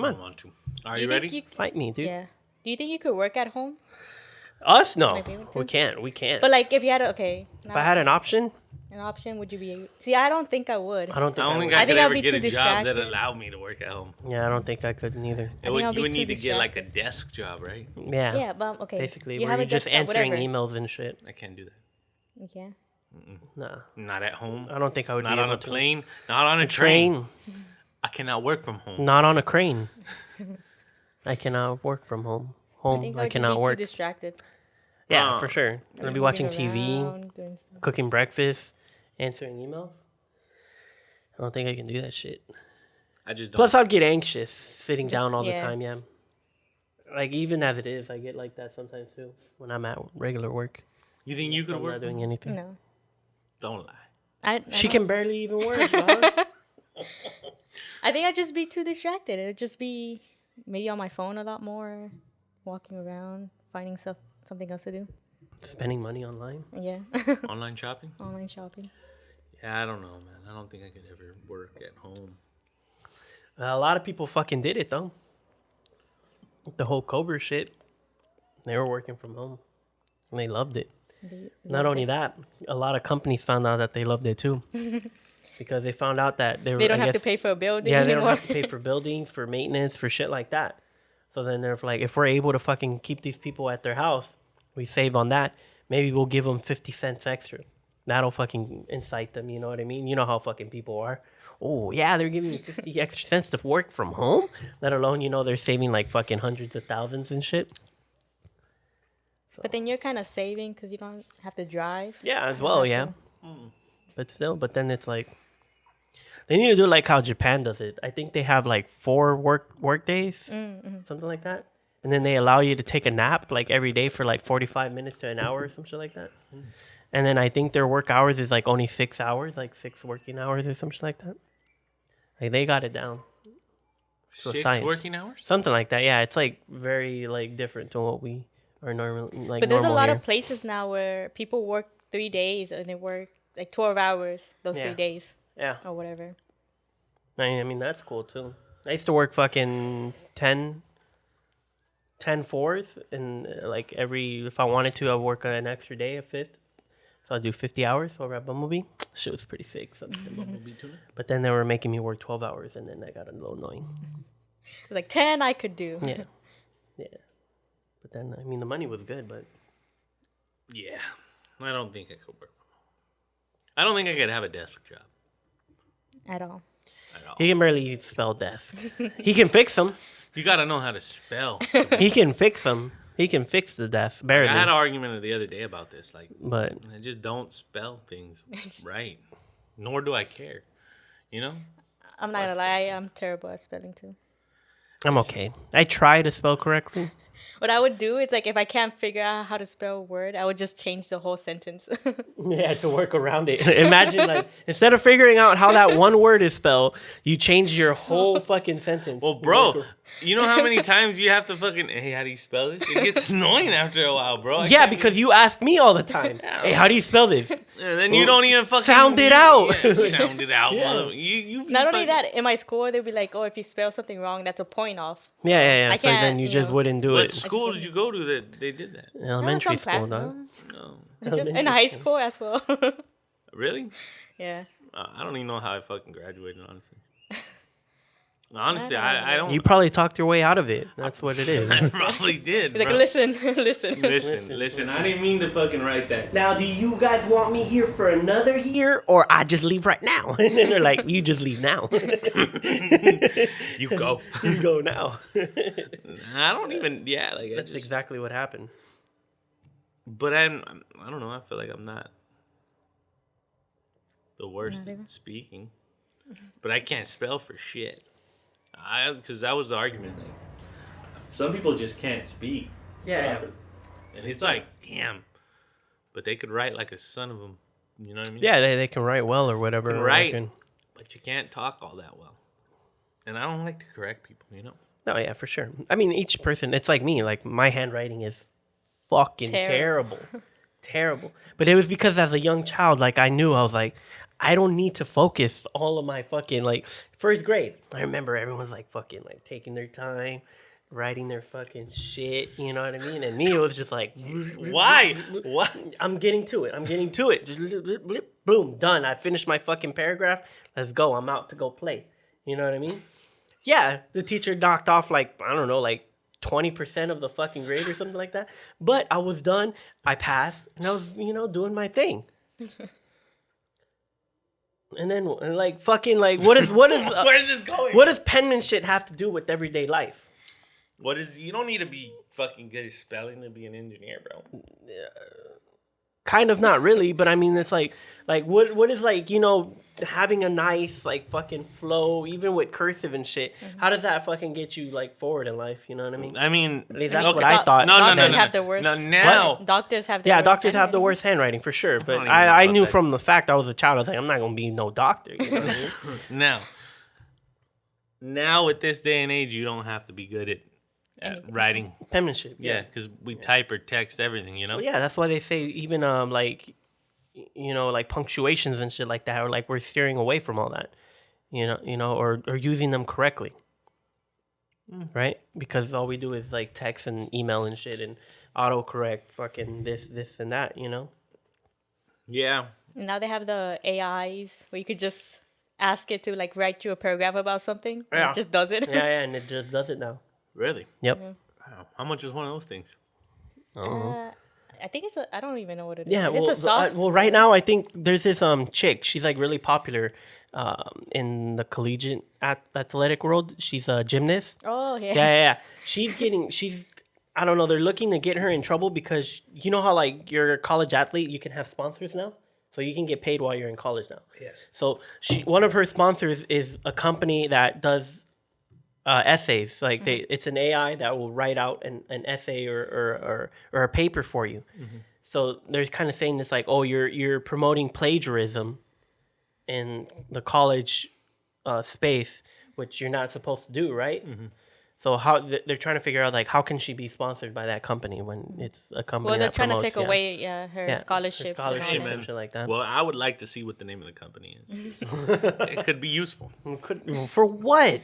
Come on. I don't want to. Are you ready? Fight me, dude. Yeah. Do you think you could work at home? Us? No. Like, able to? We can't. We can't. But like, if you had if I had an option, would you be able? See, I don't think I would. I don't think I don't think would. I I could think I'll ever be get too a job that distracted. allowed me to work at home. Yeah, I don't think I could neither. I think I'll You be would too need to get like a distracted. desk job, right? Yeah. Yeah, but okay. Basically, you where have you're a just desktop, answering whatever. emails and shit. I can't do that. You can. Nah. Not at home. I don't think I would Not be on able a to. plane. Not on a train. I cannot work from home. Not on a crane. I cannot work from home. I think I I would just cannot be work. too distracted. Yeah, for sure. I'm gonna be watching Moving TV, around, doing stuff. cooking breakfast, answering emails. I don't think I can do that shit. I just don't. Plus, I'd get anxious sitting down all the yeah. time. Yeah. Like even as it is, I get like that sometimes too when I'm at regular work. You think you could I'm work? not doing anything. No. Don't lie. I She don't- can barely even work. Dog. I think I'd just be too distracted. It'd just be maybe on my phone a lot more, walking around, finding something else to do. Spending money online. Yeah. Online shopping? Online shopping. Yeah, I don't know, man. I don't think I could ever work at home. A lot of people fucking did it though. The whole Cobra shit. They were working from home. And they loved it. Not only that, a lot of companies found out that they loved it too. Because they found out that They don't have to pay for a building Yeah, they anymore. don't have to pay for buildings, for maintenance, for shit like that. So then they're like, if we're able to fucking keep these people at their house, we save on that. Maybe we'll give them 50 cents extra. That'll fucking incite them, you know what I mean? You know how fucking people are. Oh, yeah, they're giving me 50 extra cents to work from home. Let alone, you know, they're saving like fucking hundreds of thousands and shit. But then you're kind of saving because you don't have to drive. Yeah, as well, yeah. But still, but then it's like, they need to do like how Japan does it. I think they have like 4 work days, something like that. And then they allow you to take a nap like every day for like 45 minutes to an hour or some shit like that. And then I think their work hours is like only 6 hours, like 6 working hours or something like that. Like they got it down. So 6 science. working hours? Something like that. Yeah, it's like very like different to what we are normally like. But there's a normal lot here. of places now where people work 3 days and they work like 12 hours those Yeah. 3 days Yeah, or whatever. I mean that's cool too. I used to work fucking 10 fours, and like if I wanted to, I'd work an extra day, a fifth. So I'd do 50 hours over at Bumblebee. Shit was pretty sick. But then they were making me work 12 hours, and then that got a little annoying. It's like 10 I could do. Yeah. Yeah. But then, I mean, the money was good, but Yeah. I don't think I could work from home. I don't think I could have a desk job At all. at all. he can barely spell desk. He can fix them. You got to know how to spell. He can fix them. He can fix the desk, barely. I had an argument the other day about this. Like, But I just don't spell things right. Nor do I care. You know? I'm not gonna lie, I'm terrible at spelling too. I'm okay. I try to spell correctly. What I would do is like if I can't figure out how to spell a word, I would just change the whole sentence. Yeah, to work around it. Imagine, like, instead of figuring out how that one word is spelled, you change your whole fucking sentence. Well, bro, you know how many times you have to fucking, hey, how do you spell this? It gets annoying after a while, bro. Yeah, because you ask me all the time. Hey, how do you spell this? And then you don't even fucking Sound it out. Yeah, sound it out. Yeah. Mother. You Not only fucking- that, in my school they'd be like, "Oh, if you spell something wrong, that's a point off." Yeah. I So then can't, you you just know. wouldn't do What it. school did you go to that they did that? Elementary Some school, class- dog. No. Just in high school as well. Really? Yeah. I don't even know how I fucking graduated, honestly. Honestly, I don't. You probably talked your way out of it. That's what it is. I probably did. He's like, bro. listen, listen. Listen. I didn't mean to fucking write that. Now, do you guys want me here for another year, or I just leave right now? And then they're like, you just leave now. You go. You go now. I don't even. Yeah, like That's exactly what happened. But I don't know. I feel like I'm not the worst Not even? at speaking, but I can't spell for shit. Because that was the argument. Like, some people just can't speak. Yeah. And it's like, damn. But they could write like a son of them. You know what I mean? Yeah, they can write well or whatever. Can or write, can- but you can't talk all that well. And I don't like to correct people, you know? No, yeah, for sure. I mean, each person, it's like me. Like, my handwriting is fucking terrible. Terrible. But it was because as a young child, like, I knew, I was like, I don't need to focus all of my fucking like first grade. I remember everyone's like fucking like taking their time, writing their fucking shit. You know what I mean? And me, it was just like, Why? What? I'm getting to it. I'm getting to it. Just blip, blip, boom, done. I finished my fucking paragraph. Let's go. I'm out to go play. You know what I mean? Yeah, the teacher knocked off like, I don't know, like 20% of the fucking grade or something like that. But I was done. I passed, and I was, doing my thing. And then, like, fucking, like, what is Where is this going? what does penmanship have to do with everyday life? You don't need to be fucking good at spelling to be an engineer, bro. Kind of not really, but I mean, it's like what is like, having a nice like fucking flow, even with cursive and shit. How does that fucking get you like forward in life? You know what I mean? I mean, At least that's what I thought. Doctors have the worst. No, now. Doctors have the Yeah, worst doctors have the handwriting. worst handwriting for sure. But don't even know I about knew that. from the fact I was a child, I was like, I'm not gonna be no doctor. You know what I mean? Now with this day and age, you don't have to be good at writing. Penmanship. Yeah, because we type or text everything, Well, yeah, that's why they say even like like punctuations and shit like that, or like we're steering away from all that, or using them correctly, right? Because all we do is like text and email and shit and autocorrect, fucking this and that, Yeah. And now they have the AIs where you could just ask it to like write you a paragraph about something. And Yeah. it just does it. Yeah, and it just does it now. Really? Yep. Wow. How much is one of those things? I don't know. I think I don't even know what it is. Yeah, It's a soft. well, right now I think there's this chick. She's like really popular, in the collegiate athletic world. She's a gymnast. Oh yeah. Yeah. She's I don't know. They're looking to get her in trouble because you know how like you're a college athlete, you can have sponsors now, so you can get paid while you're in college now. Yes. So one of her sponsors is a company that does essays. Like it's an AI that will write out an essay or a paper for you. So they're kind of saying this like, oh, you're promoting plagiarism in the college space, which you're not supposed to do, right? So how they're trying to figure out like how can she be sponsored by that company when it's a company Well, they're that trying to promotes, take away her scholarships. her scholarships and all and that. shit like that. Well, I would like to see what the name of the company is. It could be useful. For what?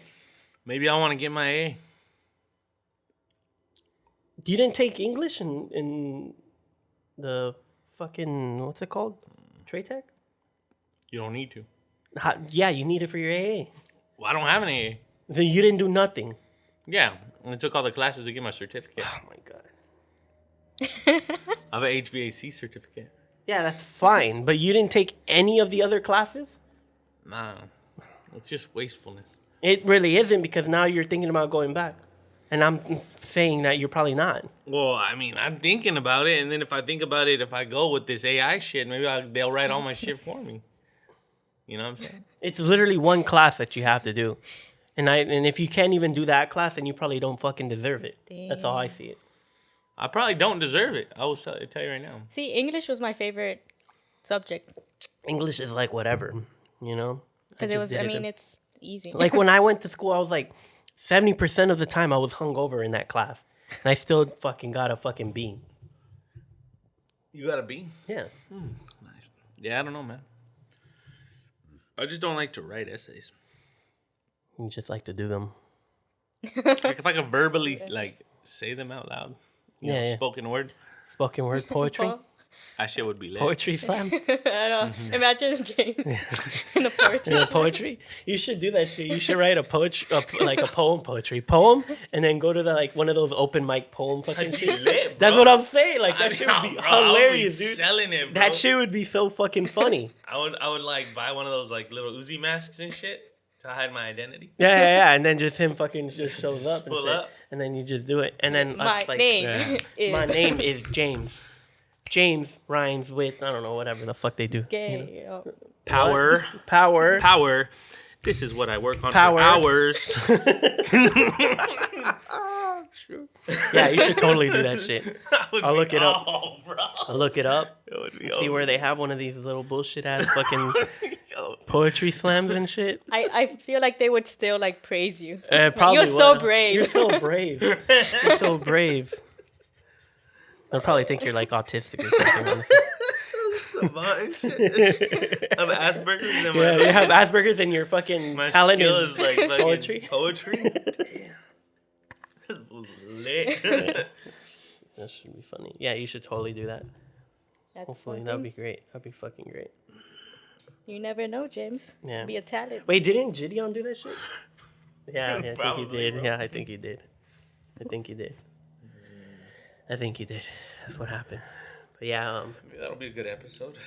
Maybe I want to get my A. You didn't take English in the fucking what's it called? Trade Tech? You don't need to. Yeah, you need it for your AA. Well, I don't have an A. Then you didn't do nothing. Yeah, and I took all the classes to get my certificate. Oh my god. I have an HVAC certificate. Yeah, that's fine, but you didn't take any of the other classes? Nah, it's just wastefulness. It really isn't because now you're thinking about going back. And I'm saying that you're probably not. Well, I mean, I'm thinking about it, and then if I think about it, if I go with this AI shit, maybe they'll write all my shit for me. You know what I'm saying? It's literally one class that you have to do. And if you can't even do that class, then you probably don't fucking deserve it. That's all I see it. I probably don't deserve it. I will tell you right now. See, English was my favorite subject English is like whatever, because it was. I mean, it's easy. like when I went to school, I was like 70% of the time I was hungover in that class. And I still fucking got a fucking B. You got a B? Yeah. Nice. Yeah, I don't know, man. I just don't like to write essays. You just like to do them. Like if I could verbally like say them out loud, Yeah. spoken word, Spoken word poetry. that shit would be lit. Poetry slam. I know. Imagine James in the poetry. Yeah, poetry. You should do that shit. You should write a poetry poem, and then go to one of those open mic poem fucking shit. Lit, That's bro. what I'm saying. Like that shit would be Bro, I would be hilarious, dude. Selling it, bro. That shit would be so fucking funny. I would like buy one of those like little Uzi masks and shit to hide my identity. Yeah. And then just him fucking just shows up and Pull shit. up. And then you just do it. And then My us, like, name is my name is James. James rhymes with I don't know whatever the fuck they do. gay. Power. Power. Power. This is what I work on Power. for hours. Yeah, you should totally do that shit. That would I'll be look it up. all, bro. I'll look it up. It would be See all. where they have one of these little bullshit ass fucking poetry slams and shit. I feel like they would still like praise you. Probably You're so would. brave. You're so brave. You're so brave. They'll probably think you're like autistic or something. Honestly. savant shit. I have Asperger's and Yeah, you have Asperger's and your fucking my talent skill is is like fucking poetry. Poetry. Damn. This was lit. Yeah. That should be funny. Yeah, you should totally do that. That's Hopefully, one that'd thing. be great. That'd be fucking great. You never know, James. Yeah. Could be a talent. Wait, didn't Gideon do that shit? Yeah, I think he Probably, did. bro. Yeah, I think he did. I think he did. I think he did. That's what happened. But yeah, Maybe that'll be a good episode.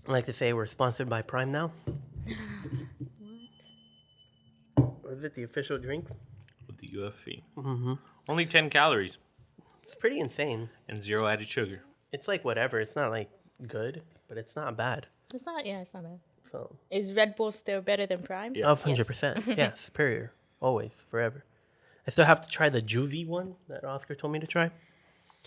I like to say we're sponsored by Prime now. Or is it the official drink? With the UFC. Mm-hmm. Only 10 calories It's pretty insane. and 0 added sugar. It's like whatever. It's not like good, but it's not bad. It's not. Yeah, it's not bad. So Is Red Bull still better than Prime? Yeah. 100%. Yeah, superior. Always, forever. I still have to try the Juvie one that Oscar told me to try.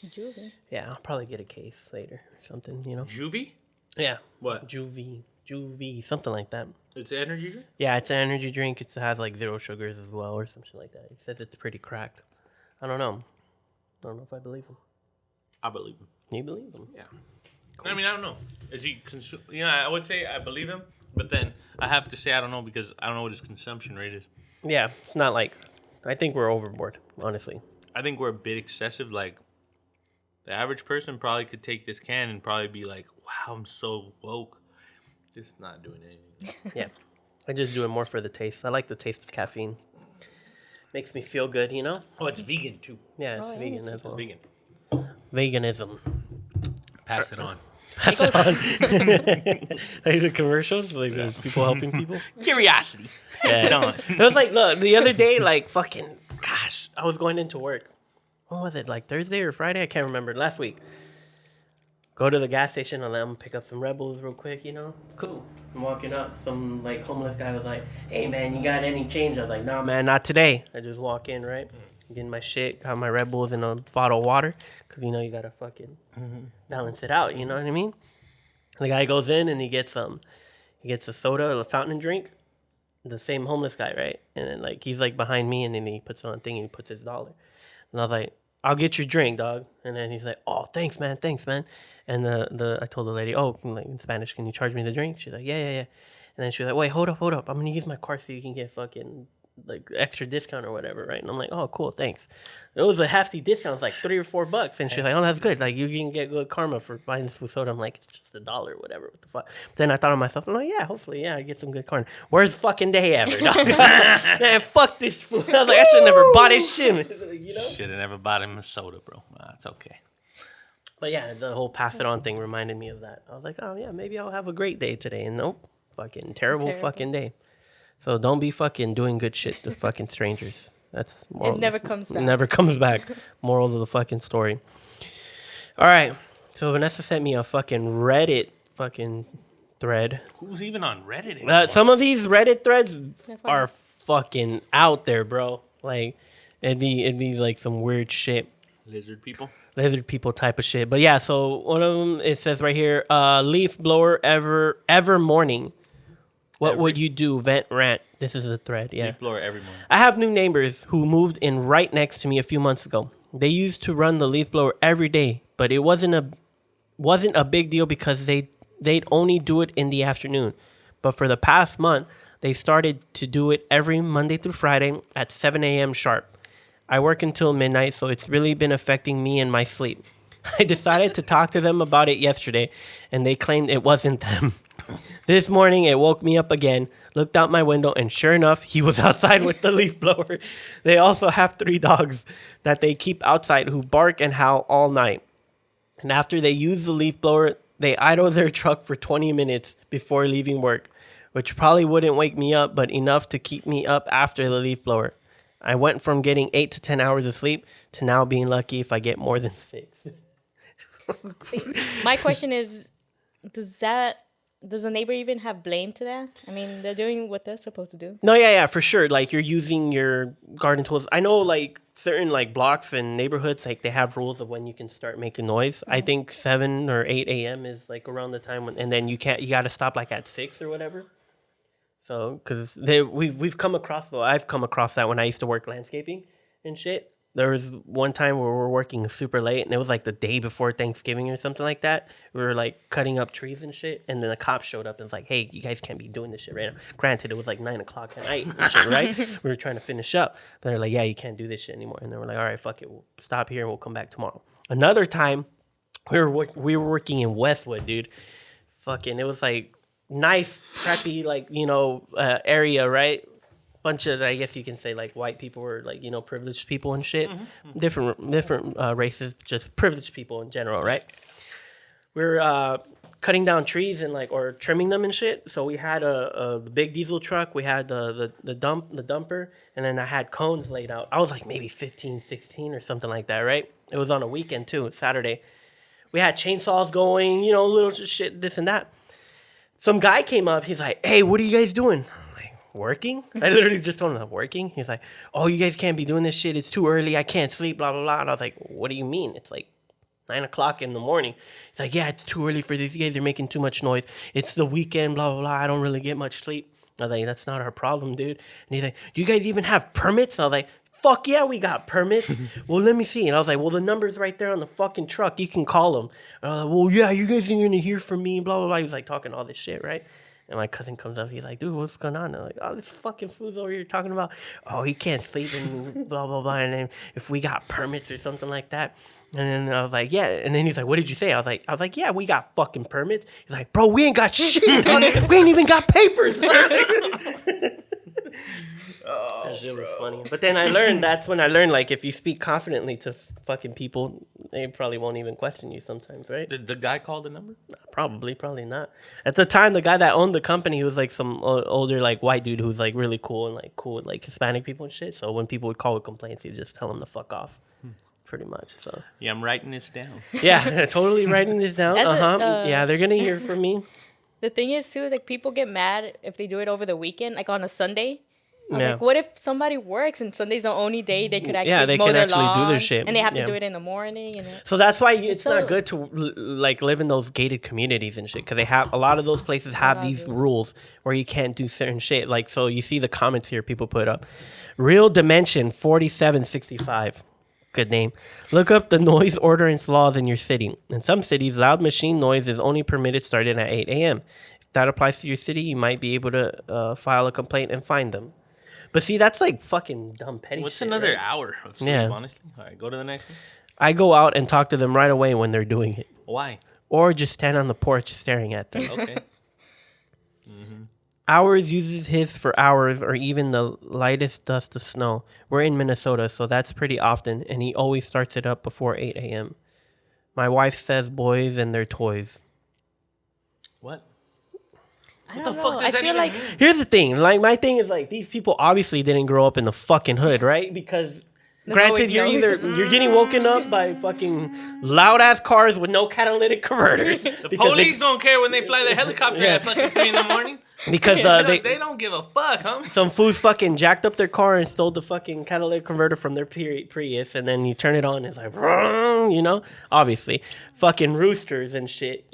Juvie. Yeah, I'll probably get a case later or something, you know? Juvie? Yeah. What? Juvie, something like that. It's an energy drink? Yeah, it's an energy drink. It has like 0 sugars as well or something like that. He says it's pretty cracked. I don't know. I don't know if I believe him. I believe him. You believe him? Yeah. I mean, I don't know. Is he I would say I believe him, but then I have to say I don't know because I don't know what his consumption rate is. Yeah, it's not like... I think we're overboard, honestly. I think we're a bit excessive. Like, the average person probably could take this can and probably be like, wow, I'm so woke. Just not doing anything. Yeah. I just do it more for the taste. I like the taste of caffeine. Makes me feel good, you know? Oh, it's vegan too. Yeah, it's Oh, yeah, vegan it's as well. Vegan. Veganism. Pass it on. Pass it on. Like the commercials, like the people helping people. Curiosity. Pass it on. It was like, look, the other day, like fucking, gosh, I was going into work. What was it, like Thursday or Friday? I can't remember. Last week. Go to the gas station and let them pick up some Rebels real quick, you know? Cool. I'm walking up. Some like homeless guy was like, hey man, you got any change? I was like, nah man, not today. I just walk in, right? Getting my shit, got my Red Bulls and a bottle of water. Because, you know, you got to fucking balance it out, you know what I mean? The guy goes in and he gets a soda, a fountain drink. The same homeless guy, right? And then, like, he's, like, behind me, and then he puts on a thing and he puts his dollar. And I was like, I'll get your drink, dog. And then he's like, oh, thanks, man. And I told the lady, oh, like, in Spanish, can you charge me the drink? She's like, yeah. And then she's like, wait, hold up. I'm going to use my card so you can get fucking, like, extra discount or whatever, right? And I'm like, oh, cool, thanks. It was a hefty discount. It was like $3 or $4. And she's like, oh, that's good. Like, you can get good karma for buying this food soda. I'm like, it's just $1, whatever. What the fuck? But then I thought to myself, I'm like, yeah, hopefully, yeah, I get some good karma. Worst fucking day ever, dog. Man, fuck this food. I was like, I should never bought this shit. You know? Should have never bought him a soda, bro. It's okay. But yeah, the whole pass it on thing reminded me of that. I was like, oh, yeah, maybe I'll have a great day today. And nope, fucking terrible fucking day. So don't be fucking doing good shit to fucking strangers. That's moral. It never comes back. Never comes back. Moral of the fucking story. All right. So Vanessa sent me a fucking Reddit fucking thread. Who's even on Reddit anymore? Some of these Reddit threads funny. are fucking out there, bro. Like it'd be like some weird shit. Lizard people type of shit. But yeah, so one of them, it says right here, leaf blower ever morning. What would you do? Vent rant. This is a thread. Yeah. Leaf blower every morning. I have new neighbors who moved in right next to me a few months ago. They used to run the leaf blower every day, but it wasn't a big deal because they'd only do it in the afternoon. But for the past month, they started to do it every Monday through Friday at 7 a.m. sharp. I work until midnight, so it's really been affecting me and my sleep. I decided to talk to them about it yesterday, and they claimed it wasn't them. This morning, it woke me up again, looked out my window, and sure enough, he was outside with the leaf blower. They also have 3 dogs that they keep outside who bark and howl all night. And after they use the leaf blower, they idle their truck for 20 minutes before leaving work, which probably wouldn't wake me up, but enough to keep me up after the leaf blower. I went from getting 8 to 10 hours of sleep to now being lucky if I get more than 6. My question is, does the neighbor even have blame to that? I mean, they're doing what they're supposed to do. No, yeah, for sure. Like, you're using your garden tools. I know, like, certain, like, blocks and neighborhoods, like, they have rules of when you can start making noise. Mm-hmm. I think 7 or 8 a.m. is, like, around the time when, and then you got to stop, like, at 6 or whatever. So, because we've come across, though, I've come across that when I used to work landscaping and shit. There was one time where we were working super late, and it was like the day before Thanksgiving or something like that. We were like cutting up trees and shit, and then the cop showed up and was like, "Hey, you guys can't be doing this shit right now." Granted, it was like 9 o'clock at night and shit, right? We were trying to finish up, but they're like, "Yeah, you can't do this shit anymore." And then we're like, "All right, fuck it, we'll stop here and we'll come back tomorrow." Another time, we were working in Westwood, dude. Fucking, it was like nice, preppy, like area, right? Bunch of, I guess you can say, like white people or like privileged people and shit. Different races, just privileged people in general, right? We're cutting down trees and like or trimming them and shit. So we had a big diesel truck. We had the dumper, and then I had cones laid out. I was like maybe 15, 16 or something like that, right? It was on a weekend too, Saturday. We had chainsaws going, little shit, this and that. Some guy came up. He's like, "Hey, what are you guys doing?" Working? I literally just told him I'm working. He's like, "Oh, you guys can't be doing this shit. It's too early. I can't sleep, blah, blah, blah." And I was like, "What do you mean? It's like 9 o'clock in the morning." He's like, "Yeah, it's too early for this. You guys are making too much noise. It's the weekend, blah, blah, blah. I don't really get much sleep." I was like, "That's not our problem, dude." And he's like, "Do you guys even have permits?" And I was like, "Fuck yeah, we got permits." "Well, let me see." And I was like, "Well, the number's right there on the fucking truck. You can call them." And I was like, "Well, yeah, you guys are going to hear from me, blah, blah, blah." He was like talking all this shit, right? And my cousin comes up. He's like, "Dude, what's going on?" I'm like, "Oh, this fucking fool's over here talking about, oh, he can't sleep and blah, blah, blah. And then if we got permits or something like that." And then I was like, "Yeah." And then he's like, "What did you say?" I was like, "Yeah, we got fucking permits." He's like, "Bro, we ain't got shit on it. We ain't even got papers." That shit was funny. But then that's when I learned, like, if you speak confidently to fucking people, they probably won't even question you sometimes, right? Did the guy call the number? Probably not. At the time, the guy that owned the company was like some older, like, white dude who's like really cool and like cool with like Hispanic people and shit. So when people would call with complaints, he'd just tell them to fuck off, pretty much. So Yeah, I'm writing this down. yeah, totally writing this down. Yeah, they're gonna hear from me. The thing is too, is like people get mad if they do it over the weekend, like on a Sunday. I was Yeah. like, what if somebody works and Sunday's the only day they could actually they mow can their actually do their lawn, shit. and they have Yeah. to do it in the morning. And So that's why it's So- not good to like live in those gated communities and shit, because they have a lot of those places have these rules where you can't do certain shit. Like, so you see the comments here people put up. Real Dimension 4765. Good name. Look up the noise ordinance laws in your city. In some cities, loud machine noise is only permitted starting at 8 a.m. If that applies to your city, you might be able to file a complaint and fine them. But see, that's like fucking dumb petty What's shit, another right? hour of sleep, Yeah. honestly? All right, go to the next one. I go out and talk to them right away when they're doing it. Why? Or just stand on the porch staring at them. Okay. Hours uses his for hours or even the lightest dust of snow. We're in Minnesota, so that's pretty often, and he always starts it up before 8 a.m. My wife says boys and their toys. What? I What don't the know. fuck I does that feel even like mean? Here's the thing. Like, my thing is, like, these people obviously didn't grow up in the fucking hood, right? Because granted, always you're getting woken up by fucking loud ass cars with no catalytic converters. The police don't care when they fly their helicopter Yeah. at fucking 3 in the morning. Because They don't give a fuck, huh? some fools fucking jacked up their car and stole the fucking catalytic converter from their Prius, and then you turn it on, it's like, obviously. Fucking roosters and shit,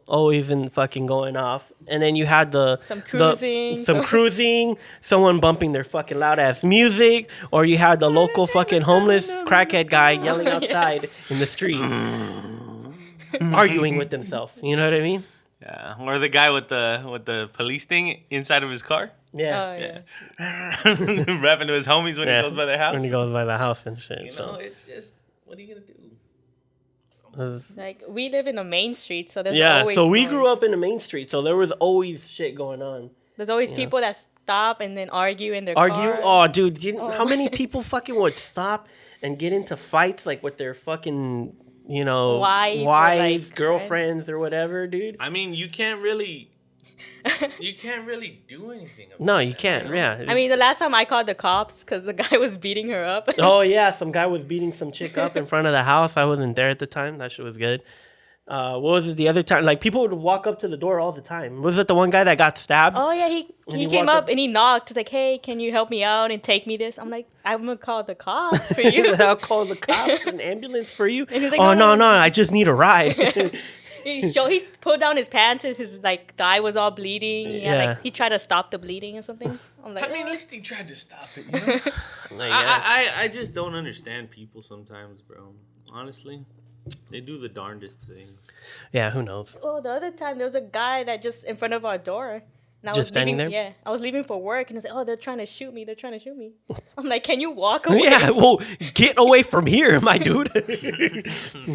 always in fucking going off. And then you had Some cruising. some cruising, someone bumping their fucking loud ass music, or you had the local fucking homeless crackhead guy yelling outside in the street, arguing with himself. You know what I mean? Yeah. Or the guy with the police thing inside of his car. Yeah. Oh, yeah. Rapping to his homies when he goes by their house. When he goes by the house and shit. You know, it's just, what are you gonna do? Like we live in a main street, so there's Yeah, always so we noise. grew up in the main street, so there was always shit going on. There's always people that stop and then argue in their Argue? car. Oh, dude, how many people fucking would stop and get into fights like with their fucking, Wife or, wives, like, girlfriends, or whatever, dude? I mean, you can't really do anything about No, you that, can't. know? Yeah. I mean, the last time I called the cops because the guy was beating her up. Oh yeah, some guy was beating some chick up in front of the house. I wasn't there at the time. That shit was good. What was it the other time? Like, people would walk up to the door all the time. Was it the one guy that got stabbed? Oh yeah, he he came walked up up- and he knocked. He's like, "Hey, can you help me out and take me this?" I'm like, "I'm gonna call the cops for you." I'll call the cops, an ambulance for you. And he's like, "Oh "No, no, no, no, I just need a ride." He pulled down his pants and his like thigh was all bleeding. Yeah, Yeah. like he tried to stop the bleeding or something. I'm like, I mean, "Oh." at least he tried to stop it. You know? I guess. I just don't understand people sometimes, bro. Honestly, they do the darndest things. Yeah, who knows? Oh, the other time there was a guy that just in front of our door. And I Just was standing leaving, there? Yeah, I was leaving for work, and I was like, "Oh, they're trying to shoot me. They're trying to shoot me." I'm like, "Can you walk away?" Yeah, well, get away from here, my dude.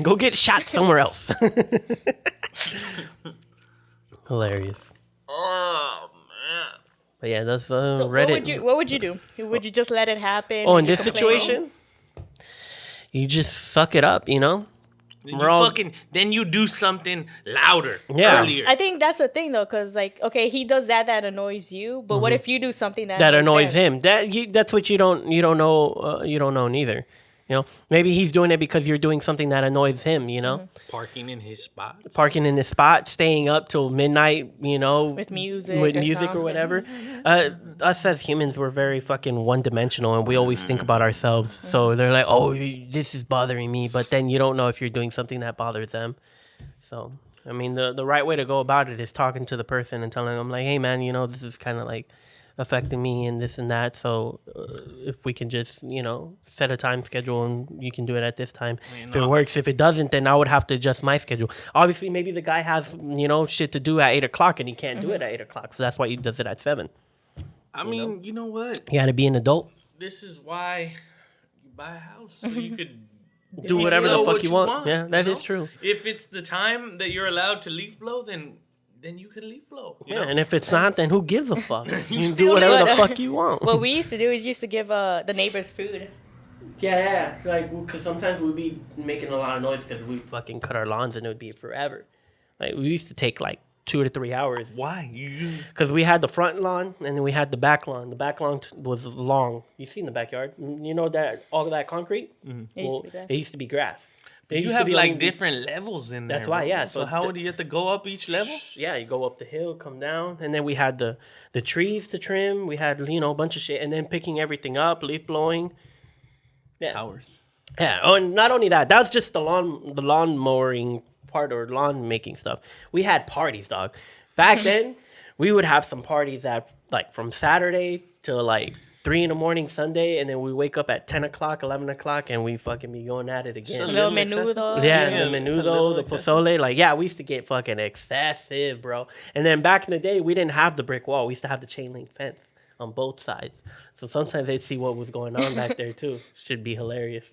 Go get shot somewhere else. Hilarious. Oh man. But yeah, that's So Reddit. what would you do? Would you just let it happen? Oh, Would in you this complain? situation, you just suck it up, you know? Then you do something louder. Yeah. Earlier. I think that's the thing though, because like, okay, he does that annoys you, but what if you do something That annoys them? him. That's what you don't know. You don't know neither. You know, maybe he's doing it because you're doing something that annoys him. You know, Parking in his spots. parking in his spot, staying up till midnight. You know, With music with or music or something. whatever. Us as humans, we're very fucking one-dimensional, and we always think about ourselves. So they're like, "Oh, this is bothering me," but then you don't know if you're doing something that bothers them. So, I mean, the right way to go about it is talking to the person and telling them like, "Hey, man, you know, this is kind of like affecting me and this and that. So, if we can just, you know, set a time schedule and you can do it at this time. If it works, if it doesn't, then I would have to adjust my schedule. Obviously, maybe the guy has, you know, shit to do at 8 o'clock and he can't do it at 8 o'clock. So that's why he does it at 7. I mean, you know what? You got to be an adult. This is why you buy a house so you could Do whatever the blow fuck what you want. Yeah, you that is know? true. If it's the time that you're allowed to leaf blow, then you can leaf blow. You Yeah, know? and if it's not, then who gives a fuck? You can do still whatever the live. fuck you want. What we used to do is used to give the neighbors food. Yeah, like, because sometimes we'd be making a lot of noise because we fucking cut our lawns and it would be forever. Like, we used to take like 2 to 3 hours. Why? Because we had the front lawn and then we had the back lawn. The back lawn was long. You seen the backyard? You know that all of that concrete? It used to be grass. It used to be grass. It You used to have be like on- different levels in there. That's why, bro. yeah. So So how the- would you have to go up each level? Yeah, you go up the hill, come down, and then we had the trees to trim. We had, you know, a bunch of shit, and then picking everything up, leaf blowing. Yeah. Hours. Yeah. Oh, and not only that, that's just the lawn mowing part or lawn making stuff. We had parties, dog. Back then, we would have some parties at like from Saturday till like 3 a.m. Sunday, and then we wake up at 10 o'clock, 11 o'clock, and we fucking be going at it again. So Little little excessive? menudo. Yeah, Yeah, the it's a little menudo, the excessive. pozole, like yeah, we used to get fucking excessive, bro. And then back in the day, we didn't have the brick wall. We used to have the chain link fence on both sides. So sometimes they'd see what was going on back there too. Should be hilarious.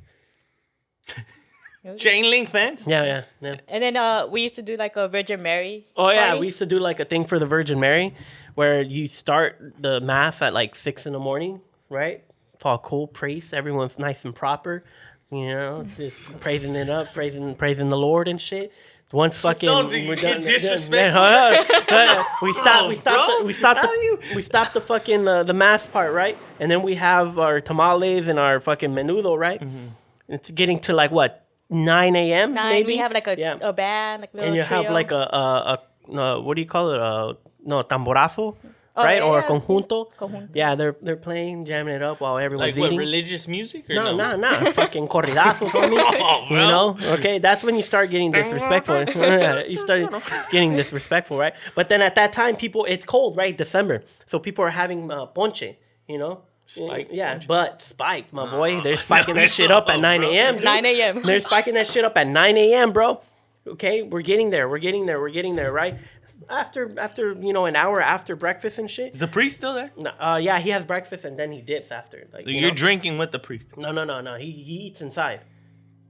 Chain link fence? Yeah. And then we used to do like a Virgin Mary. Oh yeah, party. we used to do like a thing for the Virgin Mary, where you start the mass at like 6 a.m, right? It's all cool, priest. Everyone's nice and proper, you know, just praising it up, praising the Lord and shit. Once fucking Don't we're get done, disrespectful. we stopped. bro. We stopped. How you- We stopped the fucking the mass part, right? And then we have our tamales and our fucking menudo, right? It's getting to like what 9 a.m. 9. maybe. We have like a Yeah. a band, like little And you have trio. like a what do you call it? No, tamborazo, Oh, right? yeah, Or a yeah. conjunto. Conjunto. Yeah, they're playing, jamming it up while everyone's Like what, eating. religious music? Or No, fucking corridazos, homie. Oh, You bro. know? Okay, that's when you start getting disrespectful. You start getting disrespectful, right? But then at that time, it's cold, right? December. So people are having ponche, you know? Spiked Yeah, ponche? but spiked, my boy. They're spiking that shit up at 9 bro. a.m. dude. 9 a.m. They're spiking that shit up at 9 a.m., bro. Okay, we're getting there, right? After you know, an hour after breakfast and shit. Is the priest still there? Yeah, he has breakfast and then he dips after. Like you You're know? drinking with the priest. No. He eats inside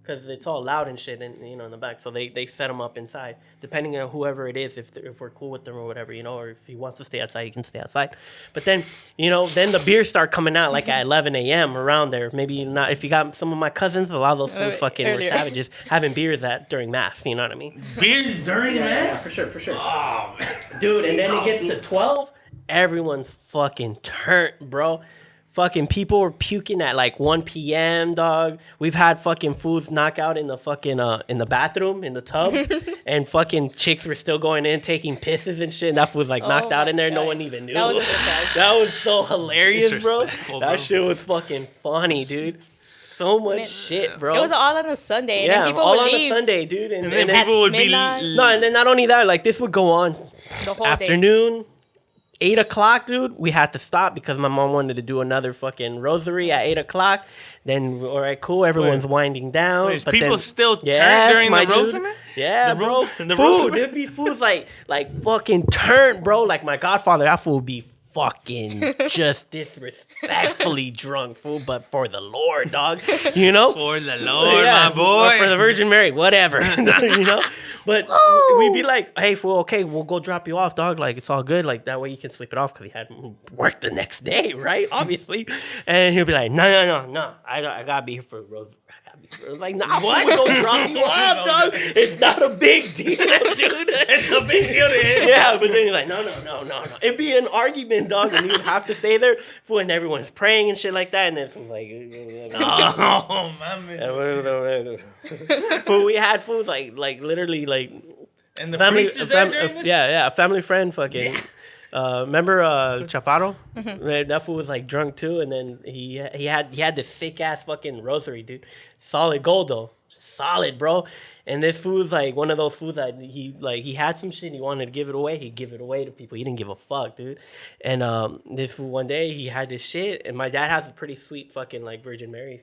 because it's all loud and shit, and you know, in the back. So they set him up inside, depending on whoever it is, if we're cool with them or whatever, you know, or if he wants to stay outside, he can stay outside. But then, you know, then the beers start coming out like at 11 a.m. around there. Maybe not. If you got some of my cousins, a lot of those fools fucking Earlier. were savages having beers during mass. You know what I mean? Beers during mass? for sure. Oh, man. Dude, and then it gets to 12, everyone's fucking turned, bro. Fucking people were puking at like 1 p.m., dog. We've had fucking fools knock out in the fucking in the bathroom, in the tub, and fucking chicks were still going in taking pisses and shit. And that fool was like knocked Oh out my in there. No God. one even knew. That was a surprise. That was so hilarious, bro. Disrespectful, That bro. shit was fucking funny, dude. so much shit, bro. It was all on a Sunday. And yeah, then people all would on leave a Sunday, dude. And then At people would midnight. be no, and then not only that, like this would go on the whole day. afternoon. 8 o'clock, dude, we had to stop because my mom wanted to do another fucking rosary at 8 o'clock. Then, all right, cool, everyone's winding down. Wait, but people then, still turn Yes, during my the dude. rosary? Yeah, The bro. the Food, rosary? there'd be foods like fucking turn, bro. Like my godfather, that fool would be fucking just disrespectfully drunk, fool, but for the Lord, dog. You know? For the Lord, Yeah, my boy. or for the Virgin Mary, whatever. You know? But we'd be like, hey, fool, okay, we'll go drop you off, dog. Like, it's all good. Like, that way you can sleep it off because he had work the next day, right? Obviously. And he'll be like, no. I got to be here for Rose. I was like, nah, what? We're gonna drop you off, dog. It's not a big deal, dude. It's a big deal to him. Yeah, but then you're like, no. It'd be an argument, dog, and you'd have to stay there when everyone's praying and shit like that. And then it's like, Oh, my man. food. We had food like literally like And the family. priest is there during this? Yeah, a family friend, fucking. Remember Chaparro? Man, that fool was like drunk too, and then he had this sick ass fucking rosary, dude. Solid gold though, solid, bro. And this fool was like one of those fools that he had some shit. He wanted to give it away. He'd give it away to people. He didn't give a fuck, dude. And this fool one day he had this shit, and my dad has a pretty sweet fucking like Virgin Mary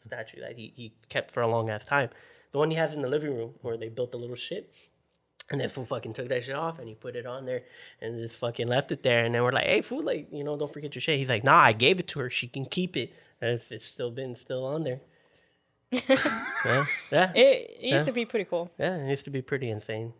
statue that he kept for a long ass time. The one he has in the living room where they built the little shit. And this fool fucking took that shit off and he put it on there and just fucking left it there. And then we're like, hey, fool, like, you know, don't forget your shit. He's like, nah, I gave it to her. She can keep it. And if it's still on there. Yeah. It used to be pretty cool. Yeah, it used to be pretty insane.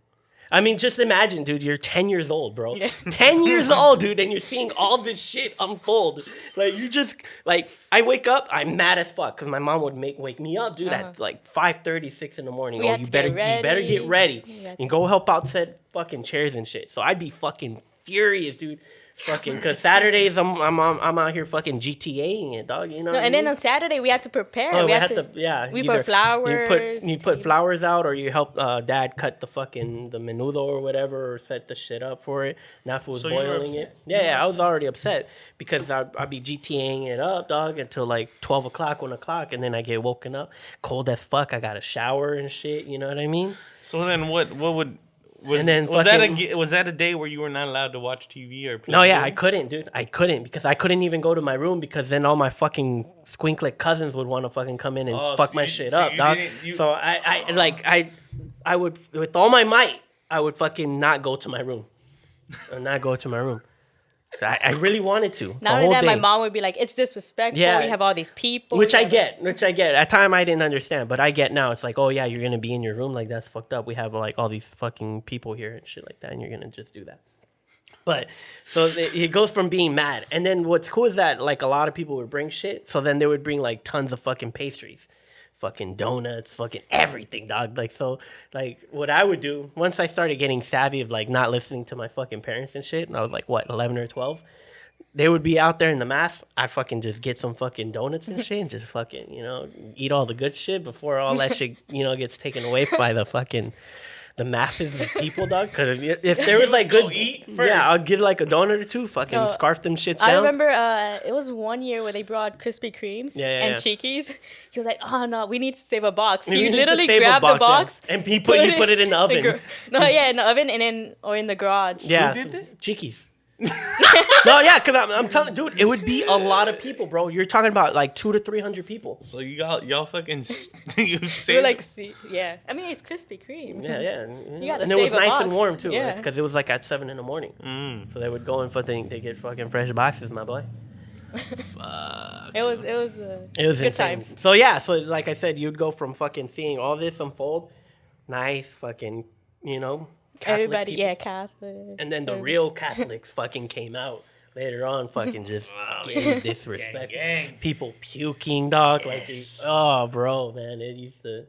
I mean, just imagine, dude, you're 10 years old, bro. 10 years old, dude, and you're seeing all this shit unfold. Like, you just, like, I wake up, I'm mad as fuck, because my mom would wake me up, dude, at like 5:30, 6 in the morning. We had to you better get ready and go help out set fucking chairs and shit. So I'd be fucking furious, dude. Fucking, because Saturdays I'm out here fucking GTAing it, dog. You know. No, and then on Saturday we had to prepare. Oh, we had to. yeah. We put flowers. You put flowers out, or you help dad cut the fucking the menudo or whatever, or set the shit up for it. Now if it was So you were boiling upset? it, yeah, I was already upset because I'd be GTAing it up, dog, until like 12 o'clock, 1 o'clock, and then I get woken up cold as fuck. I got to shower and shit. You know what I mean? So then what would... Was, And then was fucking- was that a day where you were not allowed to watch TV or play No, yeah, games? I couldn't, dude. I couldn't because I couldn't even go to my room because then all my fucking squinklet cousins would want to fucking come in and Oh, fuck so my you- shit so up, you dog. didn't- So I would, with all my might, I would fucking not go to my room. I really wanted to. Not only that, my mom would be like, "It's disrespectful. Yeah. You have all these people." Which you I have- get. At time I didn't understand, but I get now. It's like, oh yeah, you're gonna be in your room, like that's fucked up. We have like all these fucking people here and shit like that, and you're gonna just do that. But so it goes from being mad, and then what's cool is that like a lot of people would bring shit. So then they would bring like tons of fucking pastries, fucking donuts, fucking everything, dog. Like so, like what I would do once I started getting savvy of like not listening to my fucking parents and shit, and I was like what 11 or 12. They would be out there in the mass. I'd fucking just get some fucking donuts and shit and just fucking, you know, eat all the good shit before all that shit, you know, gets taken away by the masses of people, dog. Because if there was like good, eat first. yeah, I'll get like a donut or two, fucking No, scarf them shits down. I remember it was one year where they brought Krispy Kremes Yeah. and Cheekies. He was like, "Oh no, we need to save a box." We He need to literally save a grabbed the box yeah. And you put it in the oven. No, yeah, in the oven and then or in the garage. Yeah, Who did this? Cheekies. No, yeah, because I'm telling, dude, it would be a lot of people, bro. You're talking about like 200 to 300 people. So y'all fucking you We saved were like, see, yeah. I mean, it's Krispy Kreme. Yeah. You gotta And it was save a nice and box. warm too, Yeah. because it was like at 7 in the morning. So they would go and fucking they get fucking fresh boxes, my boy. fuck. It was It was good insane. times. So yeah, so like I said, you'd go from fucking seeing all this unfold, nice fucking, you know, Catholic Everybody, people. yeah, Catholic. And then the everybody. real Catholics fucking came out later on, fucking just getting disrespect. Gang. People puking, dog. Like, Yes. oh, bro, man, it used to.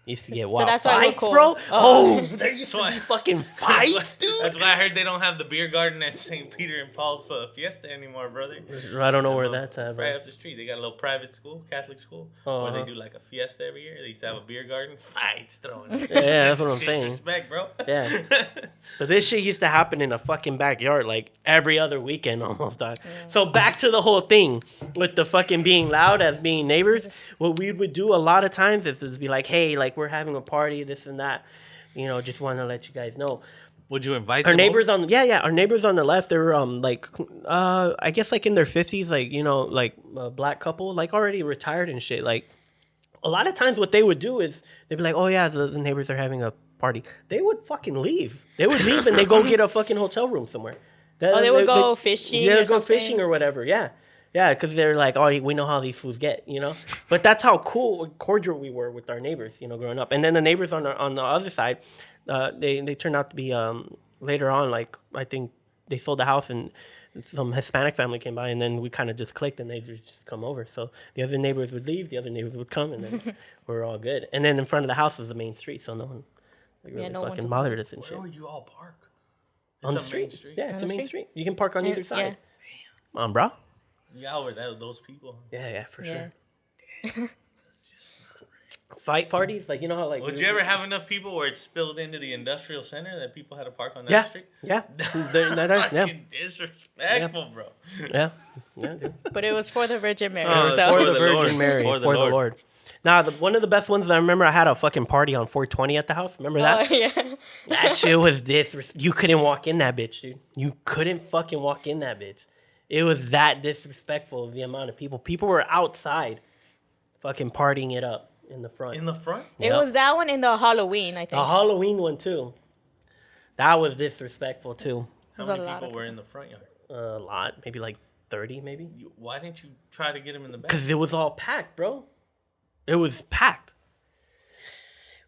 Used to get wild that's why we're fights, cool. bro. Oh. There used to be fucking That's fights, why, dude. that's why I heard they don't have the beer garden at St. Peter and Paul's Fiesta anymore, brother. I don't know where that's It's at, right bro. up the street. They got a little private school, Catholic school, where Uh-huh. they do like a fiesta every year. They used to have a beer garden. Fights thrown. Yeah, that's what I'm saying. Disrespect, bro. Yeah. But this shit used to happen in a fucking backyard like every other weekend almost. Dog. So back to the whole thing with the fucking being loud as being neighbors. What we would do a lot of times is be like, hey, like we're having a party, this and that. You know, just want to let you guys know. Would you invite Our them neighbors over? our neighbors on the left, they're like I guess like in their 50s, like, you know, like a black couple, like already retired and shit. Like a lot of times what they would do is they'd be like, oh yeah, the neighbors are having a party. They would fucking leave. They would leave and they go get a fucking hotel room somewhere. They would go fishing. Yeah, or go something. fishing or whatever. Yeah. Yeah, because they're like, oh, we know how these fools get, you know? But that's how cordial we were with our neighbors, you know, growing up. And then the neighbors on the other side, they turned out to be, later on, like, I think they sold the house and some Hispanic family came by and then we kind of just clicked and they just come over. So the other neighbors would leave, the other neighbors would come, and then we were all good. And then in front of the house was the main street, so no one really no one fucking to- bothered us and shit. Where would you all park? On the It's a main street? Yeah, it's On a the main street? street. You can park on Yeah, either side. yeah. Come on, bro. Yeah, or those people. Yeah, for Yeah. sure. Fight parties, like, you know how like Would you ever have enough people where it spilled into the industrial center that people had to park on that Yeah, street? yeah, yeah, Fucking disrespectful, bro. yeah, dude. But it was for the Virgin Mary. Oh, so. For for the the Virgin Lord. Mary, For for the the Lord. Lord. Now, one of the best ones that I remember, I had a fucking party on 420 at the house. Remember that? Oh, yeah. That shit was you couldn't walk in that bitch, dude. You couldn't fucking walk in that bitch. It was that disrespectful of the amount of people. People were outside, fucking partying it up in the front. In the front? It Yep. was that one in the Halloween, I think. The Halloween one too. That was disrespectful too. How There's a many lot people of were in the front yard? A lot, maybe like 30, maybe. Why didn't you try to get them in the back? Because it was all packed, bro. It was packed.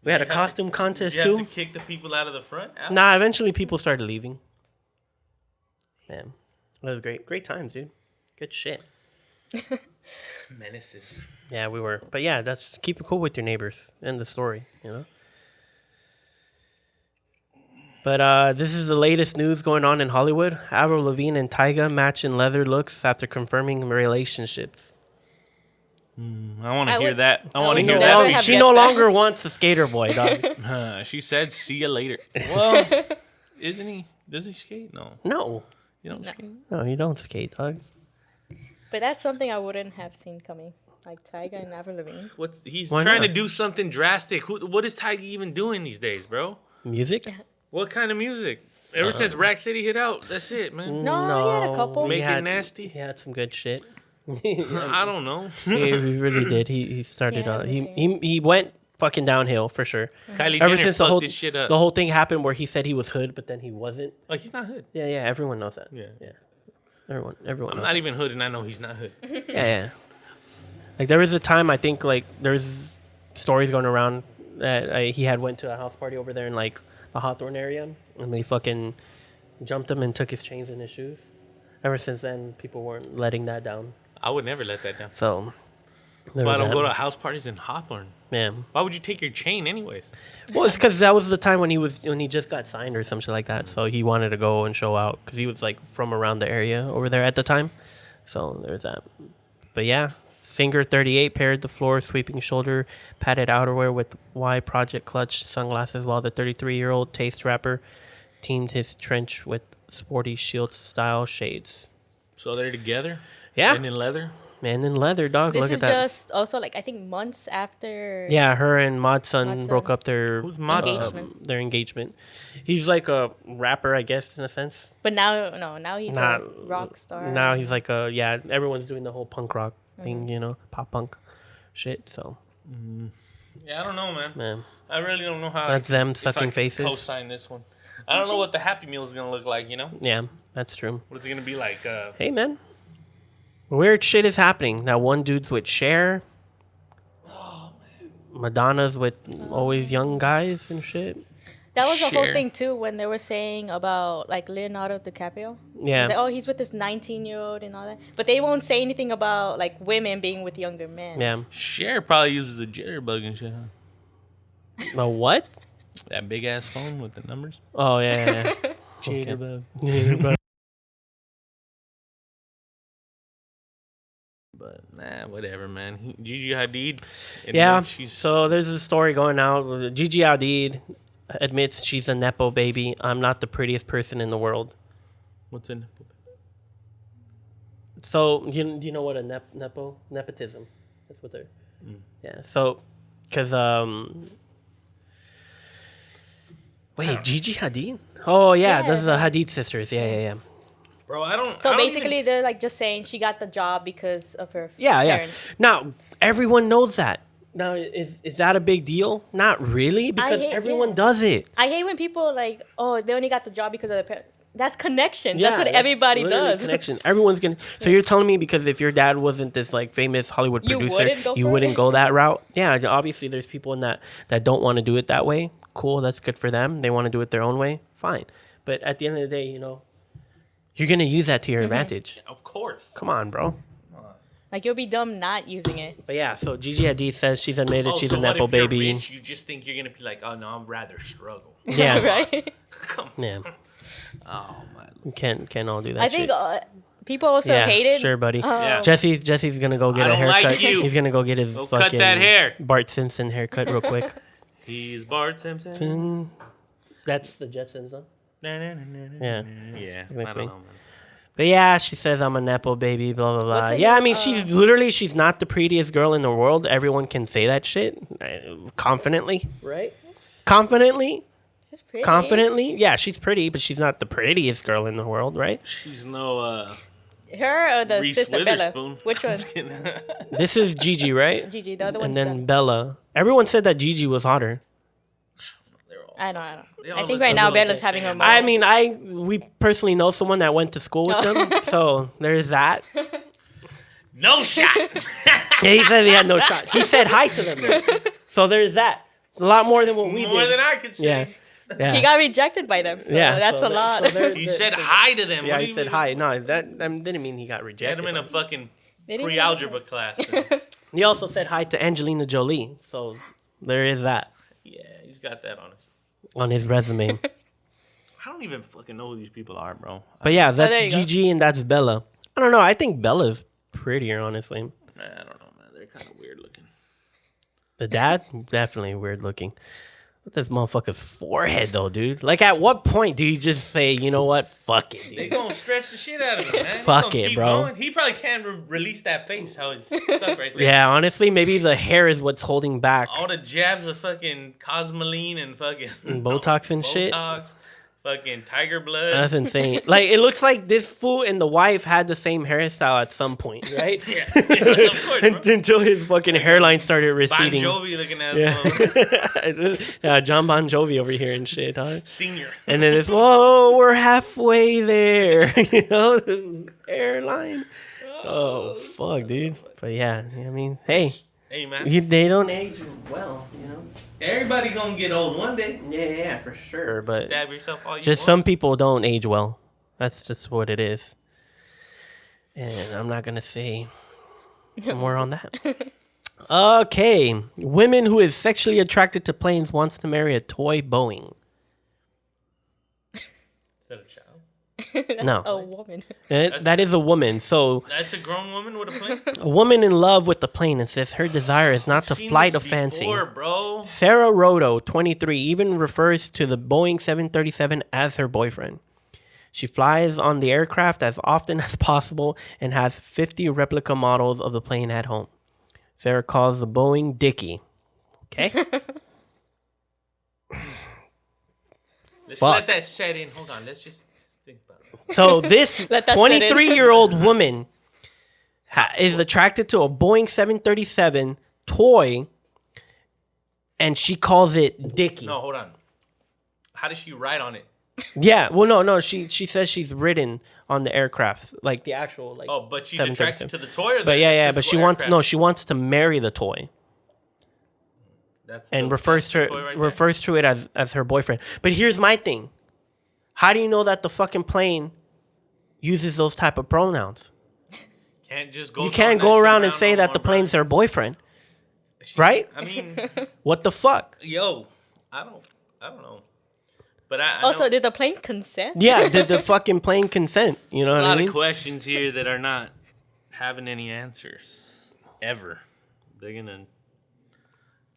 We had a costume contest Did you have too. to kick the people out of the front? Out? Nah, eventually people started leaving. Man, it was great. Great times, dude. Good shit. Menaces. Yeah, we were. But yeah, that's keep it cool with your neighbors. End the story, you know? But this is the latest news going on in Hollywood. Avril Lavigne and Tyga match in leather looks after confirming relationships. I want to I hear would- that. I want to would hear never that. have She guessed no that. longer wants a skater boy, dog. She said, "See you later." Well, isn't he? Does he skate? No, No. you don't No. skate. No, you don't skate, dog. But that's something I wouldn't have seen coming. Like Tyga and Avril Lavigne. He's Why trying not? to do something drastic. What is Tyga even doing these days, bro? Music? What kind of music? Ever since Rack City hit out, that's it, man. No, he had a couple. he Make It had- Nasty? He had some good shit. I don't know. he really did. He started. Yeah, He went fucking downhill for sure. Kylie Ever Jenner since fucked this shit up. the whole thing happened where he said he was hood, but then he wasn't. Oh, he's not hood. Yeah, everyone knows that. Yeah. Everyone I'm knows not even hood, and I know he's not hood. that. Yeah. Like there was a time I think like there's stories going around that he had went to a house party over there in like the Hawthorne area, and they fucking jumped him and took his chains and his shoes. Ever since then, people weren't letting that down. I would never let that down. So That's why I don't go to house parties in Hawthorne. Man. Why would you take your chain anyways? Well, it's because that was the time when he just got signed or some shit like that. So he wanted to go and show out because he was like from around the area over there at the time. So there's that. But yeah, Singer 38 paired the floor sweeping shoulder padded outerwear with Y Project clutch sunglasses, while the 33-year-old taste rapper teamed his trench with sporty shield style shades. So they're together? Yeah, And in leather? man in leather, dog. This Look is at that. just also like I think months after. Yeah, her and Modson Modson. broke up their Who's Modson? Engagement. Their engagement. He's like a rapper, I guess, in a sense. But now he's a rock star. Now he's like everyone's doing the whole punk rock Mm-hmm. thing, you know, pop punk shit. So Yeah, I don't know, man. man, I really don't know how. that's them if I sucking can faces. Co-sign this one. I don't know what the Happy Meal is gonna look like. You know, Yeah, that's true. what is it gonna be like? Hey man, weird shit is happening. That one dude's with Cher. Madonna's with always young guys and shit. That was the whole Cher. thing too when they were saying about like Leonardo DiCaprio. Yeah. It's like, oh, he's with this 19-year-old and all that. But they won't say anything about like women being with younger men. Yeah. Cher probably uses a jitterbug and shit. Huh? A what? That big ass phone with the numbers. Oh yeah. Okay. But nah, whatever, man. Gigi Hadid. Yeah. She's So there's a story going out. Gigi Hadid admits she's a nepo baby. I'm not the prettiest person in the world. what's in. So you know what a nepotism? That's what they're. Yeah. So, cause wait, Gigi Hadid? Oh yeah, Yeah, those are the Hadid sisters. Yeah. Bro, I don't. So I don't basically, they're like just saying she got the job because of her Yeah. parents. Now everyone knows that. Now is that a big deal? Not really, because everyone does it. I hate when people like, oh, they only got the job because of the parents. That's connection. Yeah, that's what everybody literally does. Connection. Everyone's gonna. So you're telling me because if your dad wasn't this like famous Hollywood You producer, wouldn't go you for wouldn't it? go that route? Yeah, obviously there's people in that don't want to do it that way. Cool, that's good for them. They want to do it their own way. Fine, but at the end of the day, you're gonna use that to your advantage. Of course. Come on, bro. Like you'll be dumb not using it. But yeah, so Gigi Hadid says she's admitted she's so a what nepo if you're baby. rich, you just think you're gonna be like, oh no, I'm rather struggle. Yeah, right. Come on. yeah. Oh my. You can't all do that. I think shit. people also Yeah, hate it. sure, buddy. Yeah. Jesse's gonna go get I a don't haircut. like you. He's gonna go get his Go fucking cut that hair. Bart Simpson haircut real quick. He's Bart Simpson. That's the Jetsons, huh? Yeah. Yeah. I don't know, man. But yeah, she says I'm a nepo baby, blah blah blah. What's her Yeah, I name? mean she's not the prettiest girl in the world. Everyone can say that shit confidently, right? Confidently. She's pretty. Confidently, yeah, she's pretty, but she's not the prettiest girl in the world, right? She's no Her or the Reese sister Bella? Witherspoon. Which one? Just kidding. This is Gigi, right? Gigi, the other one. And then Bella. Everyone said that Gigi was hotter. They're all- I know. they all I think look right a now little Bella's the having her same. moment. I mean, we personally know someone that went to school with them, so there's that. No shot. Yeah, he said he had no shot. He said hi to them, though. So there's that. A lot more than what we More did. than I could say. Yeah. Yeah. He got rejected by them. So Yeah, that's so a lot. You said hi to them. Yeah, What do he you said mean? hi. No, that didn't mean he got Get rejected. him in a fucking They didn't pre-algebra class. He also said hi to Angelina Jolie. So there is that Yeah, he's got that on on his resume. I don't even fucking know who these people are, bro. But yeah, there that's you go. Gigi and that's Bella. I don't know. I think Bella's prettier, honestly. I don't know, man. They're kind of weird looking. The dad, definitely weird looking. Look at this motherfucker's forehead, though, dude. Like, at what point do you just say, you know what? Fuck it, They dude. gonna stretch the shit out of him, man. They Fuck gonna it, keep bro. going. He probably can't release that face. How he's stuck right there. Yeah, honestly, maybe the hair is what's holding back. All the jabs of fucking Cosmoline and fucking Botox and shit? Botox, fucking tiger blood. That's insane. Like, it looks like this fool and the wife had the same hairstyle at some point, right? Yeah, of course, bro. Until his fucking hairline started Bon receding. Jovi looking at Yeah. John Bon Jovi over here and shit, huh? senior. And then it's, whoa, we're halfway there. Hairline. Oh, fuck, dude. But yeah, I mean, hey, Hey man, they don't age well, everybody gonna get old one day. Yeah, for sure. But Stab yourself all you just want. some people don't age well. That's just what it is. And I'm not going to say more on that. Okay. Women who is sexually attracted to planes wants to marry a toy Boeing. Is that a child? No. A woman. That is a woman. So That's a grown woman with a plane. a woman in love with the plane and says her desire is not to Seen fly this to fancy. before, bro. Sarah Roto, 23, even refers to the Boeing 737 as her boyfriend. She flies on the aircraft as often as possible and has 50 replica models of the plane at home. Sarah calls the Boeing Dickie. Okay? Let's Fuck. let that set in. Hold on. Let's just think about it. So this Let that sit in. 23-year-old woman is attracted to a Boeing 737 toy, and she calls it Dickie. No, hold on. How does she ride on it? Yeah, well, no. She says she's ridden on the aircraft, like the actual, like. Oh, but she's 737. attracted to the toy or the But yeah, but physical she wants aircraft? she wants to marry the toy That's and the- refers that's to the toy right there. refers to it as her boyfriend. But here's my thing: how do you know that the fucking plane uses those type of pronouns? Can't just go. You can't go around and say that the plane's her boyfriend. Right? I mean, What the fuck? yo, I don't know. But I Also, know did the plane consent? Yeah, did the fucking plane consent? You know a what I lot mean? of questions here that are not having any answers ever. They're gonna.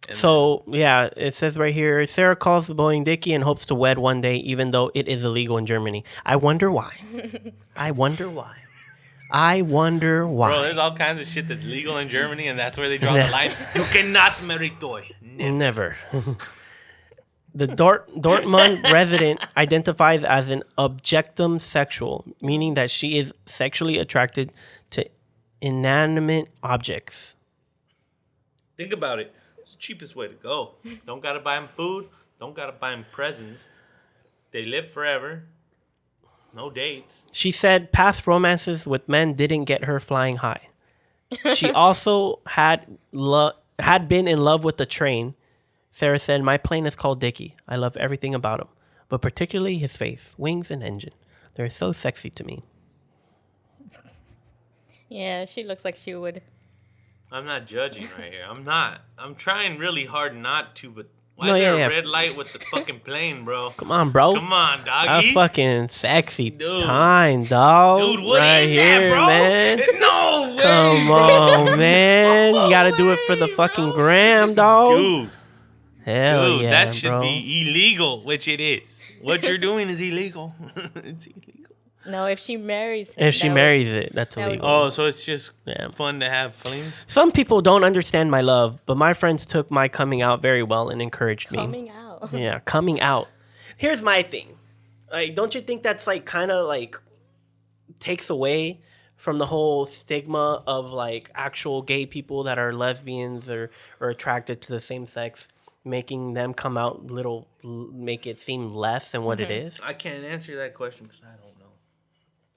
And So yeah, it says right here, Sarah calls the Boeing Dickie and hopes to wed one day, even though it is illegal in Germany. I wonder why. I wonder why. I wonder bro, there's why. all kinds of shit that's legal in Germany, and that's where they draw the line. You cannot marry toy. Never. Never. The Dortmund resident identifies as an objectum sexual, meaning that she is sexually attracted to inanimate objects. Think about it. It's the cheapest way to go. Don't gotta buy them food. Don't gotta buy them presents. They live forever. No dates. She said past romances with men didn't get her flying high. She also had been in love with the train. Sarah said, "My plane is called Dickie. I love everything about him, but particularly his face, wings, and engine. They're so sexy to me." Yeah, she looks like she would. I'm not judging right here. I'm not. I'm trying really hard not to, but why No, is there yeah, a yeah. red light with the fucking plane, bro? Come on, bro. Come on, That's doggy. fucking sexy Dude. time, dog. Dude, what is right that, here, bro? man. No way, Come bro. on, man. You gotta do it for the way, fucking bro. gram, dog. Dude, Hell dude, yeah, that should bro. be illegal, which it is. What you're doing is illegal. It's illegal. No, if she marries him. If she that would- marries it, that's that would- illegal. Oh, so it's just Yeah. fun to have flings? Some people don't understand my love, but my friends took my coming out very well and encouraged me. Coming out. Yeah, coming out. Here's my thing. Like, don't you think that's like kind of like takes away from the whole stigma of like actual gay people that are lesbians or attracted to the same sex, making them come out make it seem less than what it is? I can't answer that question because I don't know.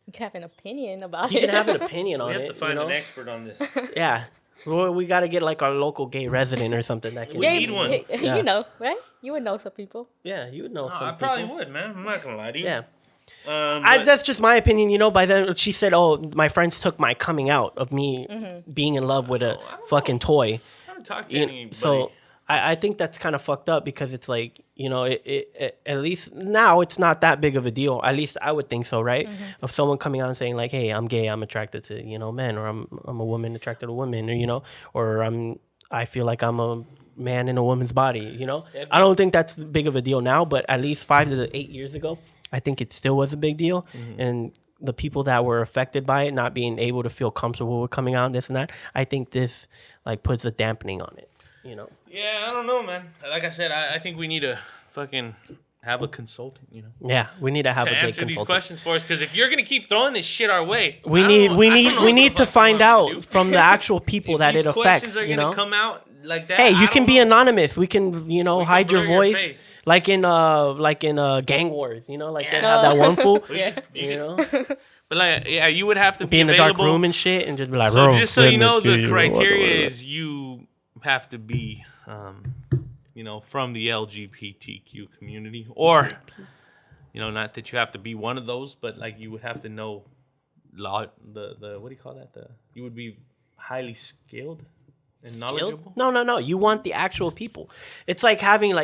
You can have an opinion about You it. can have an opinion on We it. have to find you know? an expert on this. Yeah. Well, we got to get like our local gay resident or something that can. We need one. Yeah. You know, right? You would know some people. Yeah, you would know No, some I probably people. would, man. I'm not gonna lie to you. Yeah. But That's just my opinion, you know. By then, she said, "Oh, my friends took my coming out of me being in love with a fucking toy." I haven't talked to You- anybody. So I think that's kind of fucked up because it's like, you know, it at least now it's not that big of a deal. At least I would think so, right? Of someone coming out and saying like, "Hey, I'm gay. I'm attracted to, you know, men, or I'm a woman attracted to women, or you know, or I feel like I'm a man in a woman's body, you know." I don't think that's big of a deal now, but at least 5 to 8 years ago, I think it still was a big deal. And the people that were affected by it not being able to feel comfortable with coming out and this and that, I think this like puts a dampening on it, you know. Yeah, I don't know, man. Like I said, I think we need to fucking have a consultant, you know, Yeah, we need to have to a gay answer these consultant. questions for us. Because if you're gonna keep throwing this shit our way, We I need don't we know- I need don't know we what need the to fuck we find want to out do. from the actual people If that these it questions affects, are you gonna know. come out like that. Hey, I you can don't be know. anonymous. We can, you know, We can hide your blur your voice, face. like in Gang Wars, you know, like they Yeah. have that one fool, Yeah. you know, But like, yeah, you would have to be in the dark available. room and shit, and just be like, So "Bro, just so you send know, it to the you," criteria is you have to be, you know, from the LGBTQ community, or, you know, not that you have to be one of those, but like you would have to know the what do you call that? You would be highly skilled and knowledgeable. No. You want the actual people. It's like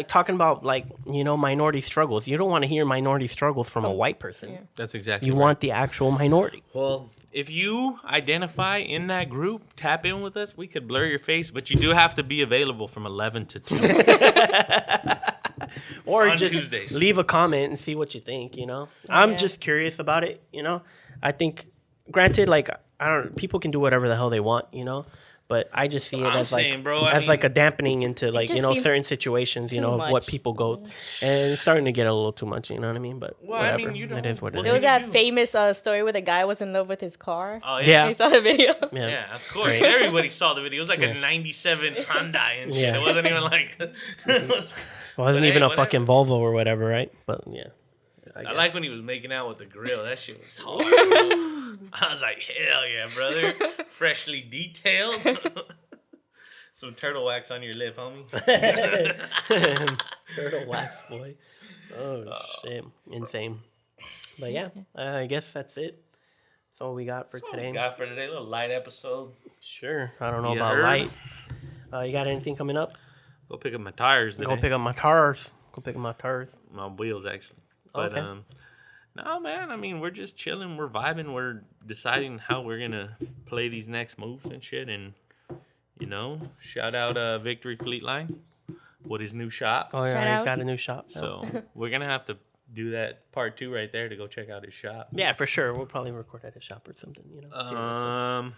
talking about like, you know, minority struggles. You don't want to hear minority struggles from a white person. Yeah. That's exactly. You want the actual minority. Well, if you identify in that group, tap in with us. We could blur your face, but you do have to be available from 11 to 2. Or On just Tuesdays. leave a comment and see what you think, you know? I'm Yeah. just curious about it, you know? I think, granted, like, people can do whatever the hell they want, you know? But I just see it I'm as like, saying, bro, I as like mean, a dampening into like, just you know, seems certain situations, you too know, of what much. people go. And it's starting to get a little too much, you know what I mean? But Well, I whatever. mean, you It don't- is what it well, There was is. that famous story where the guy was in love with his car. Oh Yeah. You saw the video? Yeah. Yeah, of course. Great. Everybody saw the video. It was like Yeah. a 97 Hyundai and shit. Yeah. It wasn't even like. It wasn't But even hey, a fucking Volvo or whatever, right? But yeah. I like when he was making out with the grill. That shit was hard. Bro. I was like, hell yeah, brother. Freshly detailed. Some turtle wax on your lip, homie. Turtle wax, boy. Oh, shit. Insane. But yeah, I guess that's it. That's all we got for today. Got for today, a little light episode. Sure. I don't know You about heard? light. You got anything coming up? Go pick up my tires today. Go pick up my tires. My wheels, actually. But, Okay. no, man. I mean, we're just chilling. We're vibing. We're deciding how we're going to play these next moves and shit. And, shout out Victory Fleet Line with his new shop. Oh, yeah, Shout he's out. got a new shop. now. So we're going to have to do that part 2 right there to go check out his shop. Yeah, for sure. We'll probably record at his shop or something, here in Texas.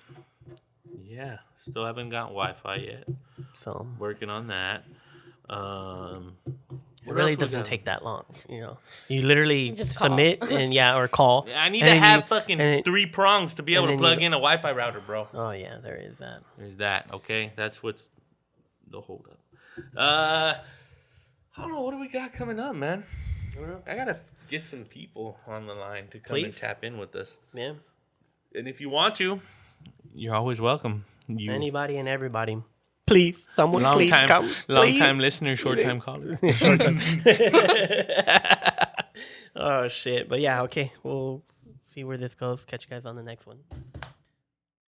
Yeah. Still haven't got Wi-Fi yet. So Working on that. it really doesn't take that long, You literally Just call. submit or call. Yeah, I need and to then have you- fucking and then- 3 prongs to be able and to then you- plug in a Wi-Fi router, bro. Oh yeah, there is that. There's that, okay? That's what's the holdup. I don't know. What do we got coming up, man? I gotta get some people on the line to come and Please. tap in with us. Yeah. And if you want to, you're always welcome. You Anybody and everybody. Please, someone long please time, come. long time listener, short time caller. Oh shit. But yeah, okay. We'll see where this goes. Catch you guys on the next one.